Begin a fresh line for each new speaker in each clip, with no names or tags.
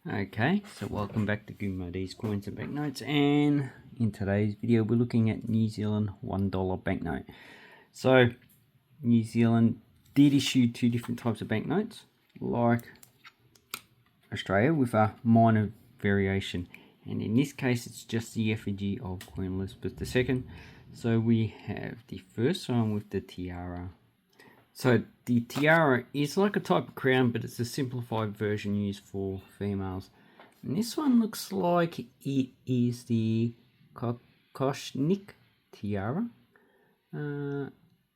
Okay, so welcome back to Gummo's Coins and Banknotes, and in today's video we're looking at New Zealand $1 banknote. So New Zealand did issue two different types of banknotes like Australia with a minor variation, and in this case it's just the effigy of Queen Elizabeth II. So we have the first one with the tiara. So the tiara is like a type of crown, but it's a simplified version used for females. And this one looks like it is the Kokoshnik tiara.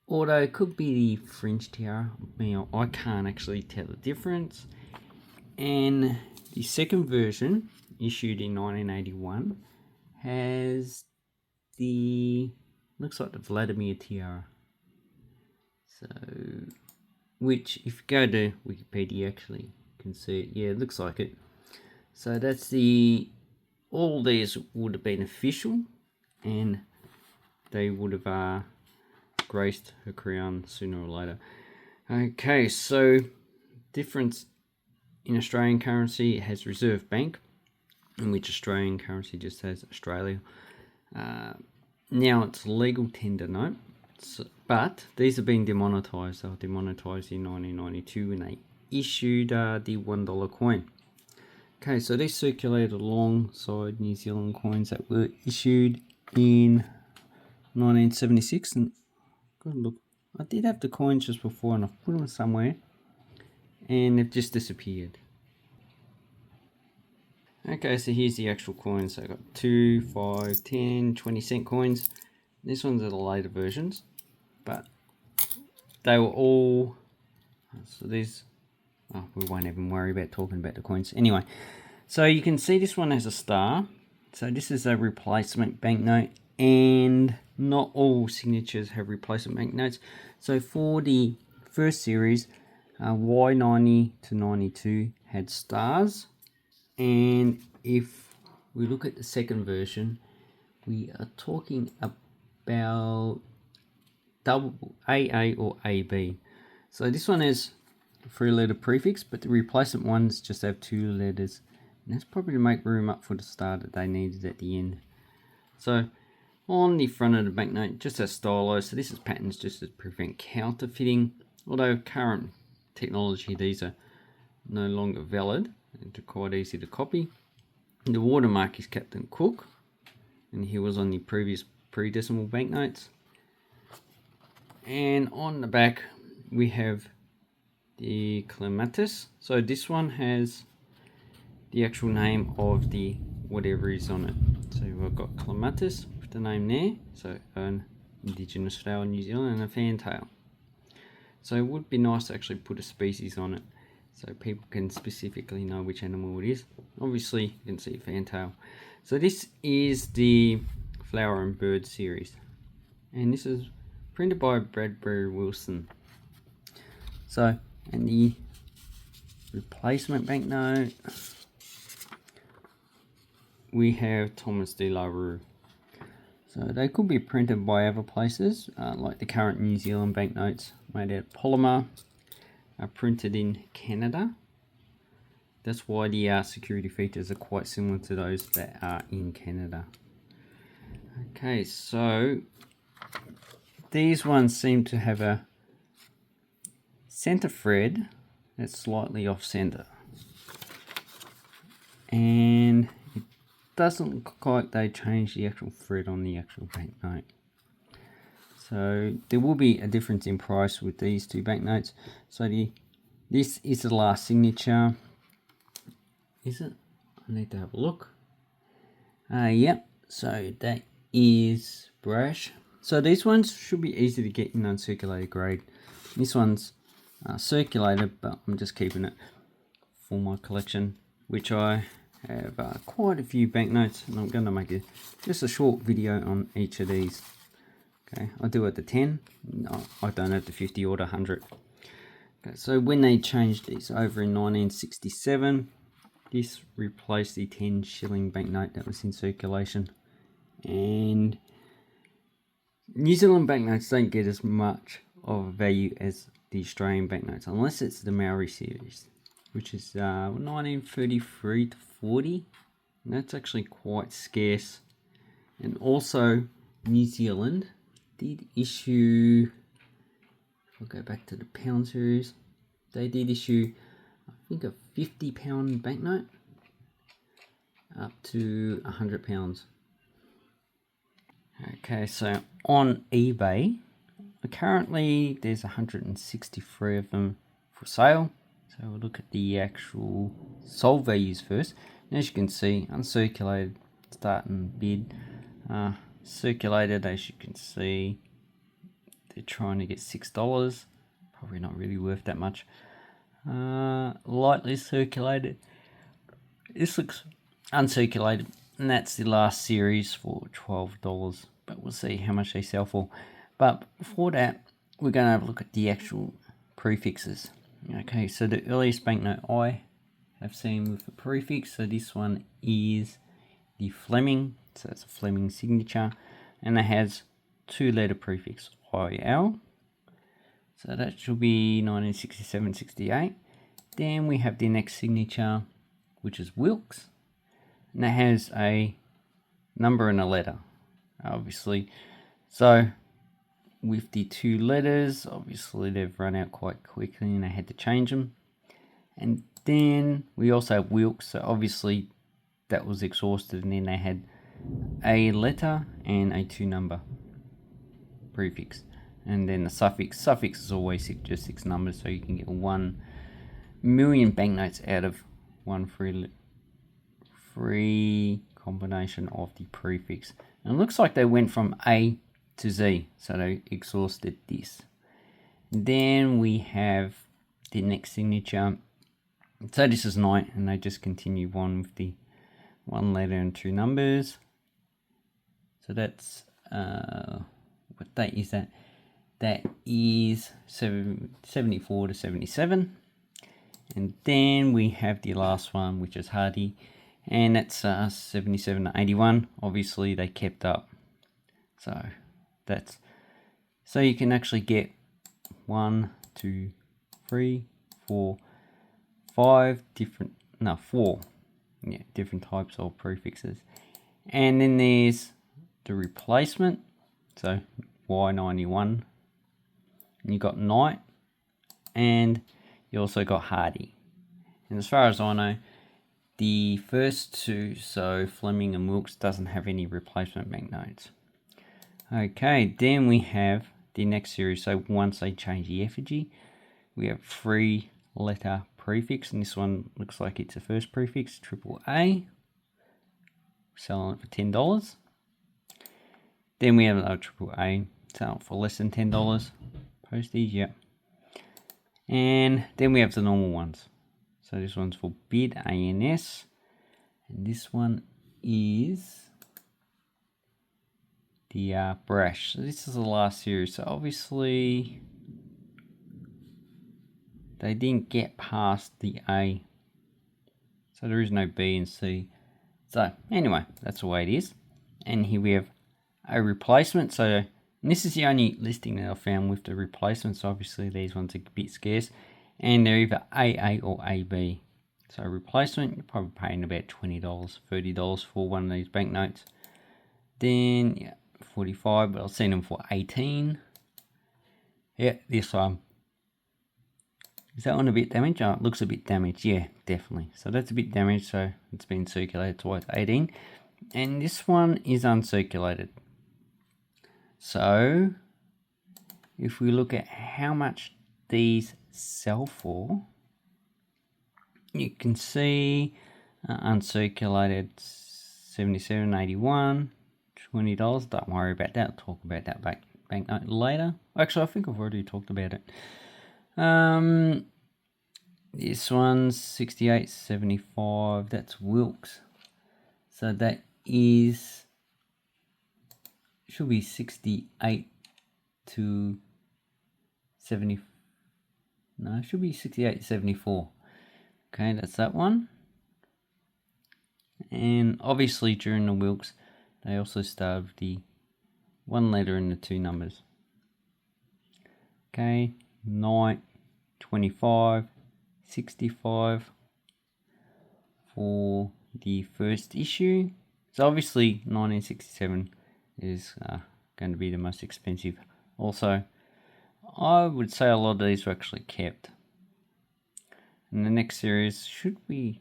Although it could be the French tiara. I can't actually tell the difference. And the second version, issued in 1981, has looks like the Vladimir tiara. So, which if you go to Wikipedia, actually can see it. Yeah, it looks like it. So that's all these would have been official, and they would have graced her crown sooner or later. Okay, so difference in Australian currency, it has Reserve Bank, in which Australian currency just has Australia. Now it's legal tender note. But these have been demonetised. They were demonetised in 1992 when they issued the $1 coin. Okay, so they circulated alongside New Zealand coins that were issued in 1976. And good look, I did have the coins just before, and I've put them somewhere, and they've just disappeared. Okay, so here's the actual coins. So I got 2, 5, 10, 20-cent coins. This one's are the later versions, but they were all, so these, we won't even worry about talking about the coins. Anyway, so you can see this one has a star. So this is a replacement banknote, and not all signatures have replacement banknotes. So for the first series, Y90 to 92 had stars, and if we look at the second version, we are talking about double AA or AB. So this one has a 3-letter prefix, but the replacement ones just have 2 letters, and that's probably to make room up for the star that they needed at the end. So on the front of the banknote, just has stylo. So this is patterns just to prevent counterfeiting. Although current technology, these are no longer valid and they're quite easy to copy. And the watermark is Captain Cook, and he was on the previous pre-decimal banknotes. And on the back we have the clematis. So this one has the actual name of the whatever is on it. So we've got clematis with the name there, so an indigenous flower in New Zealand, and a fantail. So it would be nice to actually put a species on it so people can specifically know which animal it is. Obviously you can see a fantail. So this is the Flower and Bird series, and this is printed by Bradbury Wilson. So, and the replacement banknote, we have Thomas de la Rue. So they could be printed by other places, like the current New Zealand banknotes made out of polymer are printed in Canada. That's why the security features are quite similar to those that are in Canada. Okay, so these ones seem to have a center thread that's slightly off center, and it doesn't look like they changed the actual thread on the actual banknote. So there will be a difference in price with these two banknotes. So this is the last signature. Is it? I need to have a look. Yep. So that is Brash. So these ones should be easy to get in uncirculated grade. This one's circulated, but I'm just keeping it for my collection, which I have quite a few banknotes, and I'm going to make just a short video on each of these. Okay, I do at the 10. No, I don't at the 50 or the 100. Okay, so when they changed these over in 1967, this replaced the 10 shilling banknote that was in circulation. And New Zealand banknotes don't get as much of a value as the Australian banknotes, unless it's the Maori series. which is 1933 to 40. And that's actually quite scarce. And also, New Zealand did issue, if I go back to the pound series, they did issue, I think, a £50 banknote up to £100. Okay, so on eBay, currently there's 163 of them for sale. So we'll look at the actual sold values first. And as you can see, uncirculated, starting bid. Circulated, as you can see, they're trying to get $6. Probably not really worth that much. Lightly circulated. This looks uncirculated, and that's the last series for $12. But we'll see how much they sell for. But before that, we're going to have a look at the actual prefixes. Okay, so the earliest banknote I have seen with the prefix, so this one is the Fleming, so it's a Fleming signature, and it has 2-letter prefix IL, so that should be 1967-68. Then we have the next signature, which is Wilkes, and it has a number and a letter, obviously. So with the 2 letters, obviously they've run out quite quickly and I had to change them. And then we also have Wilkes, so obviously that was exhausted, and then they had a letter and a 2-number prefix. And then the suffix is always just 6 numbers, so you can get 1 million banknotes out of one free combination of the prefix. And it looks like they went from A to Z, so they exhausted this. Then we have the next signature. So this is 9, and they just continue on with the 1 letter and 2 numbers. So that's what date is that? That is 74 to 77. And then we have the last one, which is Hardy, and that's 77 to 81. Obviously they kept up, so that's, so you can actually get 1, 2, 3, 4, 5 different, no, 4, yeah, different types of prefixes. And then there's the replacement, so Y91, and you got Knight, and you also got Hardy. And as far as I know, the first 2, so Fleming and Wilkes, doesn't have any replacement banknotes. Okay, then we have the next series. So once they change the effigy, we have 3-letter prefix, and this one looks like it's the first prefix, AAA. Selling it for $10. Then we have another AAA, selling it for less than $10. Postage, yeah. And then we have the normal ones. So this one's for bid, ANS, and this one is the Brash. So this is the last series. So obviously they didn't get past the A, so there is no B and C. So anyway, that's the way it is. And here we have a replacement. So this is the only listing that I found with the replacements. Obviously these ones are a bit scarce, and they're either AA or AB. So replacement, you're probably paying about $20, $30 for one of these banknotes. Then yeah, 45, but I've seen them for 18. Yeah, this one. Is that one a bit damaged? Oh, it looks a bit damaged. Yeah, definitely. So that's a bit damaged, so it's been circulated, so it's 18. And this one is uncirculated. So if we look at how much these sell for, you can see uncirculated 77.81, $20. Don't worry about that. I'll talk about that banknote later. Actually, I think I've already talked about it. This one's 68.75. That's Wilkes. So that is, should be 68 to 70. No, it should be 68.74. Okay, that's that one. And obviously during the Wilkes, they also started with the 1 letter and the 2 numbers. Okay, 9, 25, $65 for the first issue. So obviously 1967 is going to be the most expensive. Also, I would say a lot of these were actually kept. And the next series should be,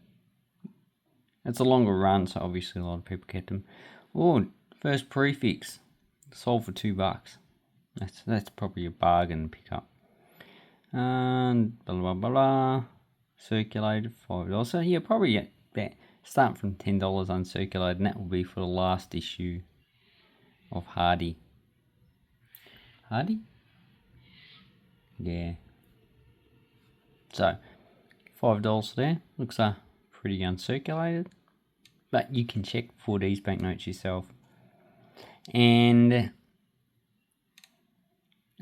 it's a longer run, so obviously a lot of people kept them. Oh, first Prefix sold for $2. That's probably a bargain pickup. And blah blah blah blah. Circulated $5. So yeah, probably about starting from $10 uncirculated, and that will be for the last issue of Hardy. Hardy? Yeah. So $5 there. Looks pretty uncirculated, but you can check for these banknotes yourself. And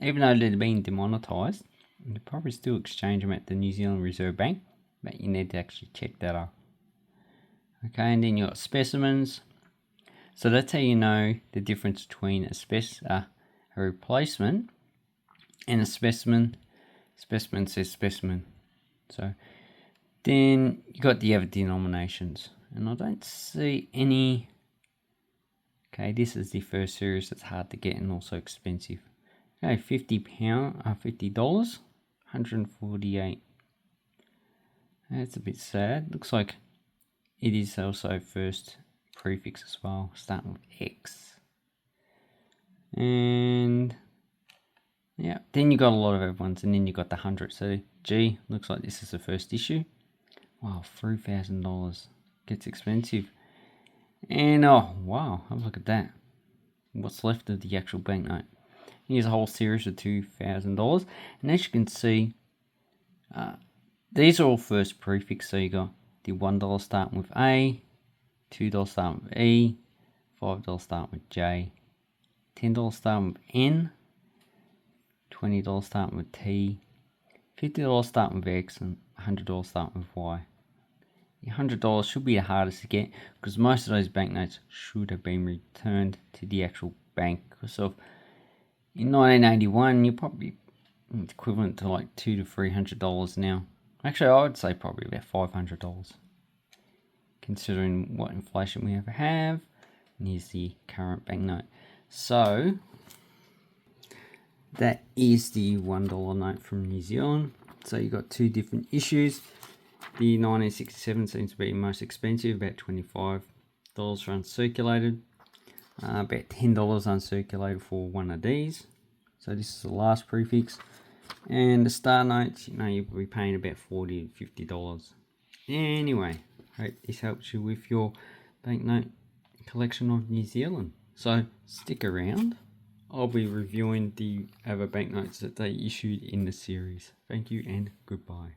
even though they're being demonetised, you can probably still exchange them at the New Zealand Reserve Bank, but you need to actually check that up. Okay, and then you got specimens. So that's how you know the difference between a replacement and a specimen. Specimen says specimen. So then you got the other denominations, and I don't see any. Okay, this is the first series that's hard to get and also expensive. Okay, $50, $148. That's a bit sad. Looks like it is also first prefix as well, starting with X. And yeah, then you got a lot of other ones, and then you got the 100. So G, looks like this is the first issue. Wow, $3,000. Gets expensive. And oh wow, have a look at that. What's left of the actual banknote. Here's a whole series of $2,000, and as you can see, these are all first prefix. So you got the $1 starting with A, $2 starting with E, $5 starting with J, $10 starting with N, $20 starting with T, $50 starting with X, and $100 starting with Y. The $100 should be the hardest to get because most of those banknotes should have been returned to the actual bank. So in 1981, you're probably equivalent to like $200 to $300 now. Actually, I would say probably about $500, considering what inflation we ever have. And here's the current banknote. So that is the $1 note from New Zealand. So you got two different issues. The 1967 seems to be most expensive, about $25 for uncirculated. About $10 uncirculated for one of these. So this is the last prefix. And the star notes, you'll be paying about $40 to $50. Anyway, hope this helps you with your banknote collection of New Zealand. So stick around. I'll be reviewing the other banknotes that they issued in the series. Thank you and goodbye.